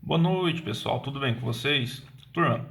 Boa noite, pessoal. Tudo bem com vocês? Turma,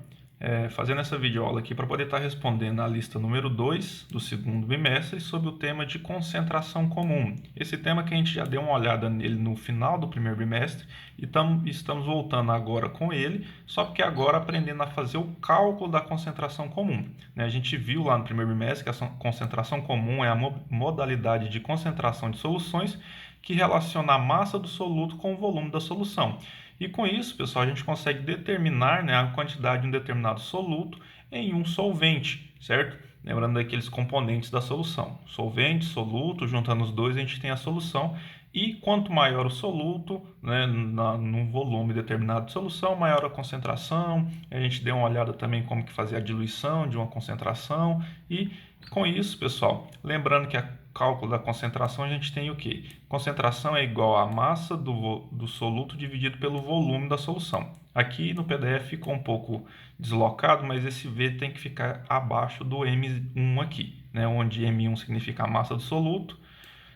fazendo essa videoaula aqui para poder estar respondendo a lista número 2 do segundo bimestre sobre o tema de concentração comum. Esse tema que a gente já deu uma olhada nele no final do primeiro bimestre e estamos voltando agora com ele, só porque agora aprendendo a fazer o cálculo da concentração comum. A gente viu lá no primeiro bimestre que a concentração comum é a modalidade de concentração de soluções que relaciona a massa do soluto com o volume da solução. E com isso, pessoal, a gente consegue determinar, a quantidade de um determinado soluto em um solvente, certo? Lembrando daqueles componentes da solução. Solvente, soluto, juntando os dois a gente tem a solução. E quanto maior o soluto, num volume determinado de solução, maior a concentração. A gente deu uma olhada também como que fazer a diluição de uma concentração. E com isso, pessoal, lembrando que a cálculo da concentração, a gente tem o quê? Concentração é igual à massa do soluto dividido pelo volume da solução. Aqui no PDF ficou um pouco deslocado, mas esse V tem que ficar abaixo do M1 aqui, onde M1 significa a massa do soluto,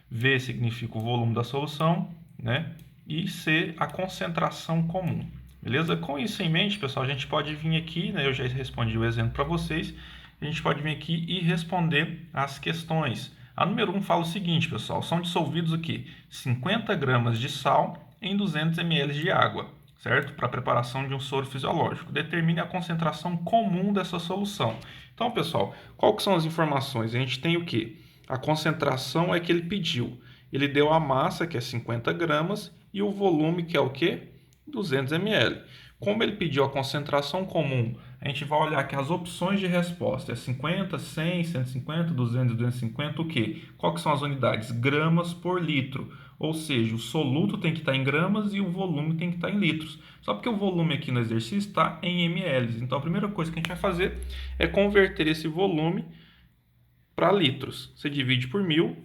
V significa o volume da solução, e C a concentração comum. Beleza? Com isso em mente, pessoal, a gente pode vir aqui, eu já respondi o exemplo para vocês, a gente pode vir aqui e responder as questões. A número 1 fala o seguinte, pessoal, são dissolvidos o quê? 50 gramas de sal em 200 ml de água, certo? Para a preparação de um soro fisiológico. Determine a concentração comum dessa solução. Então, pessoal, qual que são as informações? A gente tem o quê? A concentração é que ele pediu. Ele deu a massa, que é 50 gramas, e o volume, que é o quê? 200 ml. Como ele pediu a concentração comum, a gente vai olhar que as opções de resposta é 50, 100, 150, 200, 250, o quê? Qual que são as unidades? Gramas por litro. Ou seja, o soluto tem que estar em gramas e o volume tem que estar em litros. Só porque o volume aqui no exercício está em ml. Então, a primeira coisa que a gente vai fazer é converter esse volume para litros. Você divide por 1000,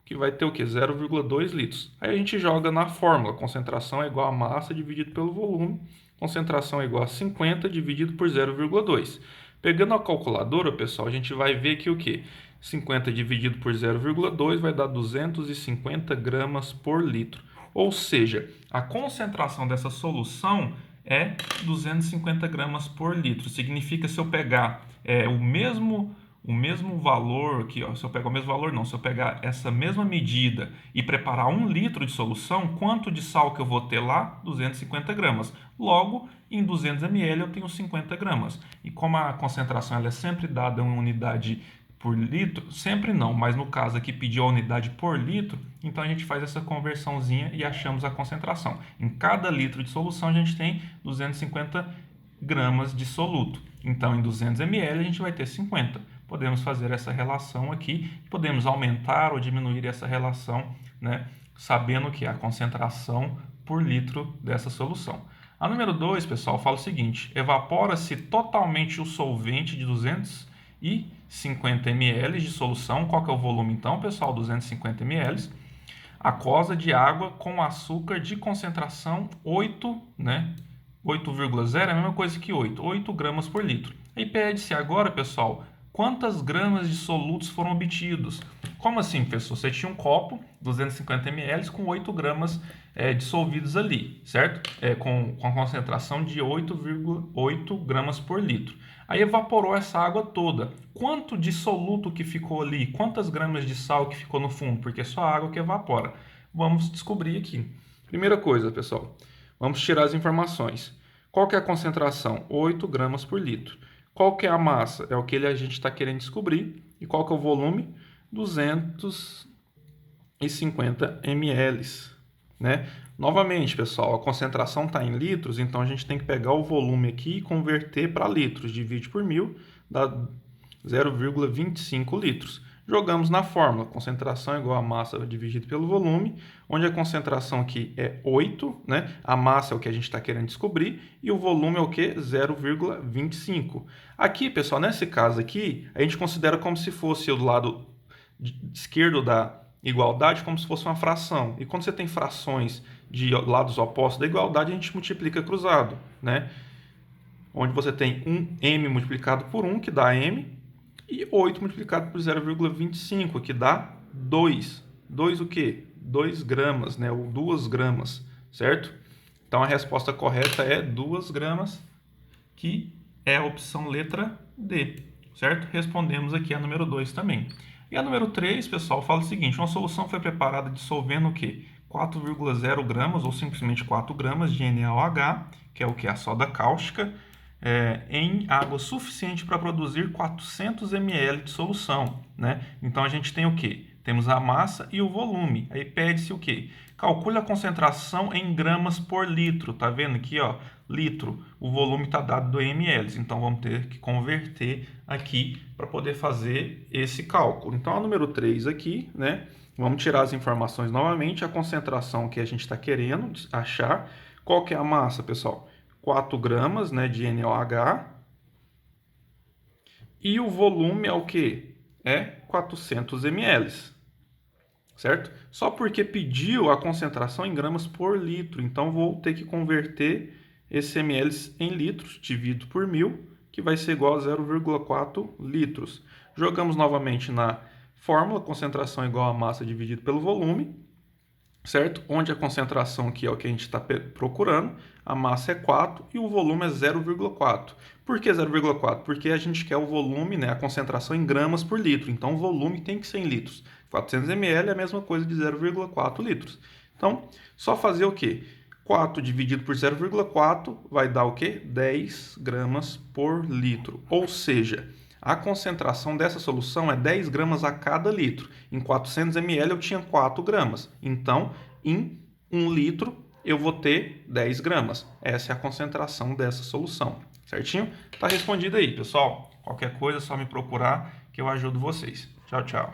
que vai ter o quê? 0,2 litros. Aí a gente joga na fórmula. Concentração é igual a massa dividido pelo volume. Concentração é igual a 50 dividido por 0,2. Pegando a calculadora, pessoal, a gente vai ver que o quê? 50 dividido por 0,2 vai dar 250 gramas por litro. Ou seja, a concentração dessa solução é 250 gramas por litro. Significa se eu pegar o mesmo valor aqui, se eu pegar o mesmo valor não, se eu pegar essa mesma medida e preparar 1 litro de solução, quanto de sal que eu vou ter lá? 250 gramas. Logo, em 200 ml eu tenho 50 gramas. E como a concentração ela é sempre dada em unidade por litro, sempre não, mas no caso aqui pediu a unidade por litro, então a gente faz essa conversãozinha e achamos a concentração. Em cada litro de solução a gente tem 250 gramas de soluto. Então, em 200 ml a gente vai ter 50. Podemos fazer essa relação aqui, podemos aumentar ou diminuir essa relação, sabendo que é a concentração por litro dessa solução. A número 2, pessoal, fala o seguinte: evapora-se totalmente o solvente de 250 ml de solução. Qual que é o volume então, pessoal? 250 ml. Aquosa de água com açúcar de concentração 8, 8,0 é a mesma coisa que 8 gramas por litro. Aí pede-se agora, pessoal, quantas gramas de solutos foram obtidos. Como assim, professor? Você tinha um copo, 250 ml, com 8 gramas dissolvidos ali, certo? Com a concentração de 8,8 gramas por litro. Aí evaporou essa água toda. Quanto de soluto que ficou ali? Quantas gramas de sal que ficou no fundo? Porque é só a água que evapora. Vamos descobrir aqui. Primeira coisa, pessoal, vamos tirar as informações. Qual que é a concentração? 8 gramas por litro. Qual que é a massa? É o que a gente está querendo descobrir. E qual que é o volume? 250 ml. Novamente, pessoal, a concentração está em litros, então a gente tem que pegar o volume aqui e converter para litros. Divide por 1000, dá 0,25 litros. Jogamos na fórmula, concentração é igual a massa dividido pelo volume, onde a concentração aqui é 8, A massa é o que a gente está querendo descobrir e o volume é o que? 0,25. Aqui, pessoal, nesse caso aqui, a gente considera como se fosse o lado esquerdo da igualdade como se fosse uma fração. E quando você tem frações de lados opostos da igualdade, a gente multiplica cruzado, Onde você tem m multiplicado por 1, que dá m, e 8 multiplicado por 0,25, que dá 2. 2 o quê? 2 gramas, ou 2 gramas, certo? Então a resposta correta é 2 gramas, que é a opção letra D, certo? Respondemos aqui a número 2 também. E a número 3, pessoal, fala o seguinte: uma solução foi preparada dissolvendo o quê? 4,0 gramas ou simplesmente 4 gramas de NaOH, que é o que? A soda cáustica, em água suficiente para produzir 400 ml de solução, né? Então a gente tem o quê? Temos a massa e o volume. Aí pede-se o quê? Calcule a concentração em gramas por litro. Tá vendo aqui, ó? Litro. O volume está dado do ml. Então vamos ter que converter aqui para poder fazer esse cálculo. Então a número 3 aqui, né? Vamos tirar as informações novamente. A concentração que a gente está querendo achar. Qual que é a massa, pessoal? 4 gramas, né, de NaOH. E o volume é o que? É 400 ml. Certo? Só porque pediu a concentração em gramas por litro. Então, vou ter que converter esse ml em litros, dividido por 1000, que vai ser igual a 0,4 litros. Jogamos novamente na fórmula, concentração igual a massa dividido pelo volume, certo? Onde a concentração, que é o que a gente está procurando, a massa é 4 e o volume é 0,4. Por que 0,4? Porque a gente quer o volume, né, a concentração em gramas por litro. Então, o volume tem que ser em litros. 400 ml é a mesma coisa de 0,4 litros. Então, só fazer o quê? 4 dividido por 0,4 vai dar o quê? 10 gramas por litro. Ou seja, a concentração dessa solução é 10 gramas a cada litro. Em 400 ml eu tinha 4 gramas. Então, em 1 litro eu vou ter 10 gramas. Essa é a concentração dessa solução. Certinho? Tá respondido aí, pessoal. Qualquer coisa é só me procurar que eu ajudo vocês. Tchau, tchau.